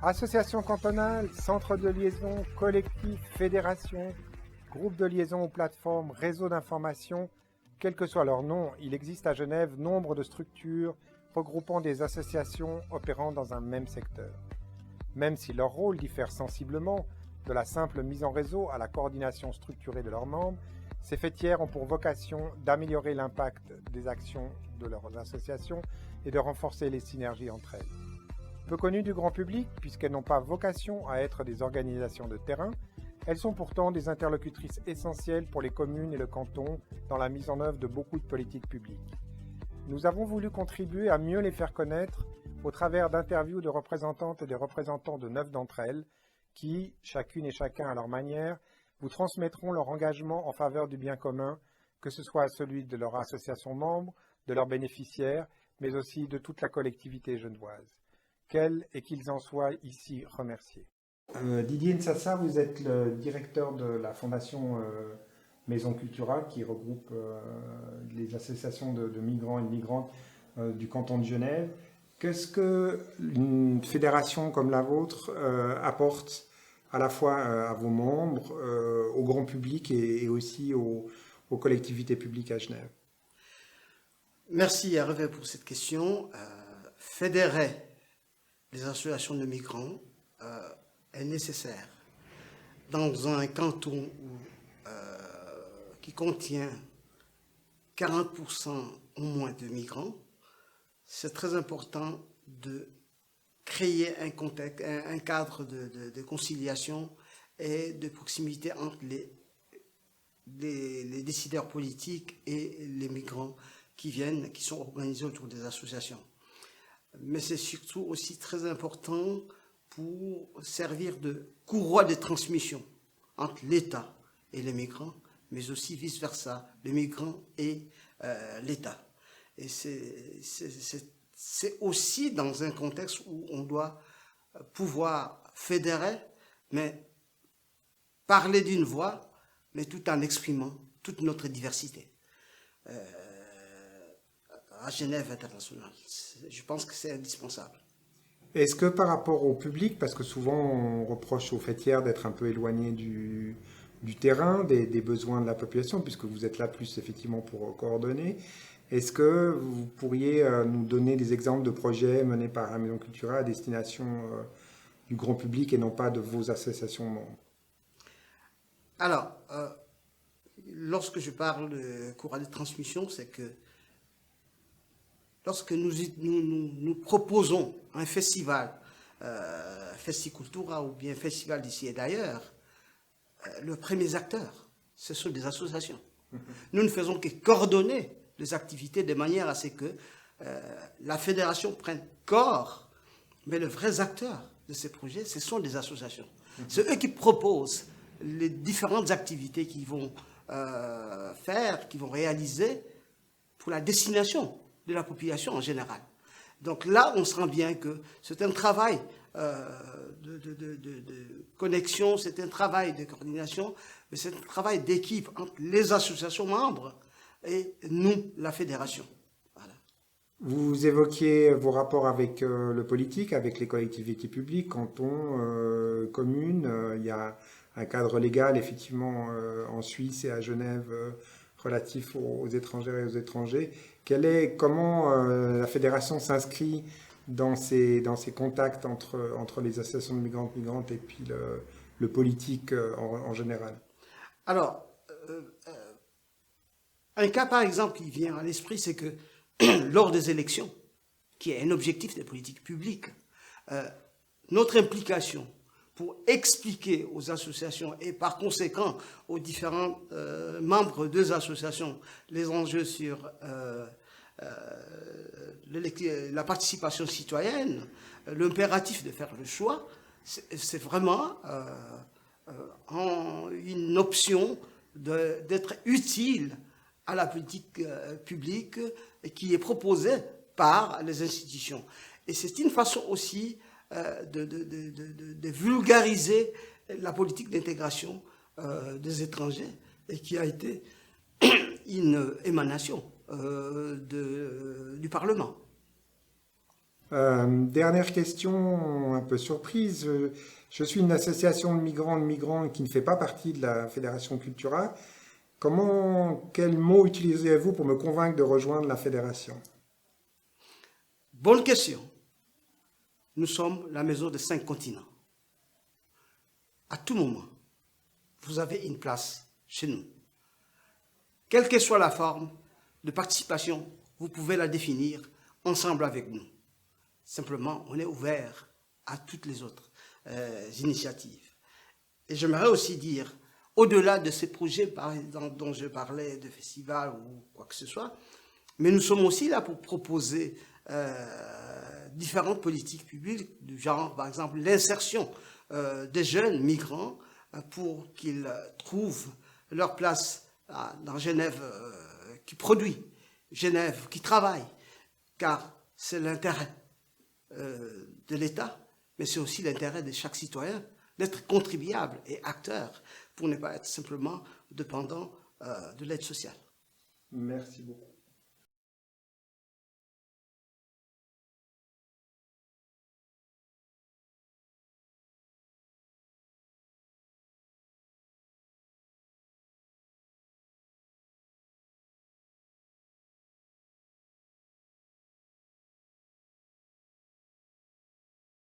Associations cantonales, centres de liaison, collectifs, fédérations, groupes de liaison ou plateformes, réseaux d'information, quel que soit leur nom, il existe à Genève nombre de structures regroupant des associations opérant dans un même secteur. Même si leur rôle diffère sensiblement, de la simple mise en réseau à la coordination structurée de leurs membres, ces fêtières ont pour vocation d'améliorer l'impact des actions de leurs associations et de renforcer les synergies entre elles. Peu connues du grand public, puisqu'elles n'ont pas vocation à être des organisations de terrain, elles sont pourtant des interlocutrices essentielles pour les communes et le canton dans la mise en œuvre de beaucoup de politiques publiques. Nous avons voulu contribuer à mieux les faire connaître au travers d'interviews de représentantes et de représentants de 9 d'entre elles qui, chacune et chacun à leur manière, vous transmettront leur engagement en faveur du bien commun, que ce soit celui de leur association membre, de leurs bénéficiaires, mais aussi de toute la collectivité genevoise. Qu'elles et qu'ils en soient ici remerciés. Didier Nsassa, vous êtes le directeur de la fondation Maison Cultura qui regroupe les associations de migrants et de migrantes du canton de Genève. Qu'est-ce qu'une fédération comme la vôtre apporte à la fois à vos membres, au grand public et aussi aux collectivités publiques à Genève? Merci Hervé pour cette question. Fédérer les associations de migrants est nécessaire. Dans un canton qui contient 40% au moins de migrants, c'est très important de créer un contexte, un cadre de conciliation et de proximité entre les décideurs politiques et les migrants qui sont organisés autour des associations. Mais c'est surtout aussi très important pour servir de courroie de transmission entre l'État et les migrants, mais aussi vice-versa, les migrants et l'État. Et c'est aussi dans un contexte où on doit pouvoir fédérer, mais parler d'une voix, mais tout en exprimant toute notre diversité. À Genève internationale, je pense que c'est indispensable. Est-ce que par rapport au public, parce que souvent on reproche aux fêtières d'être un peu éloignées du terrain, des besoins de la population, puisque vous êtes là plus effectivement pour coordonner, est-ce que vous pourriez nous donner des exemples de projets menés par la Maison Cultura à destination du grand public et non pas de vos associations membres? Alors, lorsque je parle de courroie de transmission, c'est que lorsque nous proposons un festival, Festicultura ou bien festival d'ici et d'ailleurs, les premiers acteurs, ce sont des associations. Nous ne faisons que coordonner les activités de manière à ce que la fédération prenne corps, mais les vrais acteurs de ces projets, ce sont des associations. C'est eux qui proposent les différentes activités qu'ils vont faire, qu'ils vont réaliser pour la destination de la population en général. Donc là, on sent bien que c'est un travail de connexion, c'est un travail de coordination, mais c'est un travail d'équipe entre les associations membres et nous, la fédération. Voilà. Vous évoquiez vos rapports avec le politique, avec les collectivités publiques, cantons, communes. Il y a un cadre légal, effectivement, en Suisse et à Genève, relatif aux étrangères et aux étrangers. Comment la fédération s'inscrit dans ces contacts entre les associations de migrantes et puis le politique en général? Alors, un cas par exemple qui vient à l'esprit, c'est que lors des élections, qui est un objectif des politiques publiques, notre implication pour expliquer aux associations et par conséquent aux différents membres des associations les enjeux sur la participation citoyenne, l'impératif de faire le choix, c'est vraiment une option d'être utile à la politique publique qui est proposée par les institutions. Et c'est une façon aussi de vulgariser la politique d'intégration des étrangers et qui a été une émanation du Parlement. Dernière question, un peu surprise. Je suis une association de migrants qui ne fait pas partie de la Fédération Cultura. Quel mot utilisez-vous pour me convaincre de rejoindre la fédération? Bonne question. Nous sommes la maison des 5 continents. À tout moment, vous avez une place chez nous. Quelle que soit la forme de participation, vous pouvez la définir ensemble avec nous. Simplement, on est ouvert à toutes les autres initiatives. Et j'aimerais aussi dire, au-delà de ces projets par exemple, dont je parlais, de festivals ou quoi que ce soit, mais nous sommes aussi là pour proposer différentes politiques publiques, du genre, par exemple, l'insertion des jeunes migrants pour qu'ils trouvent leur place dans Genève qui produit, Genève qui travaille, car c'est l'intérêt de l'État, mais c'est aussi l'intérêt de chaque citoyen d'être contribuable et acteur pour ne pas être simplement dépendant de l'aide sociale. Merci beaucoup.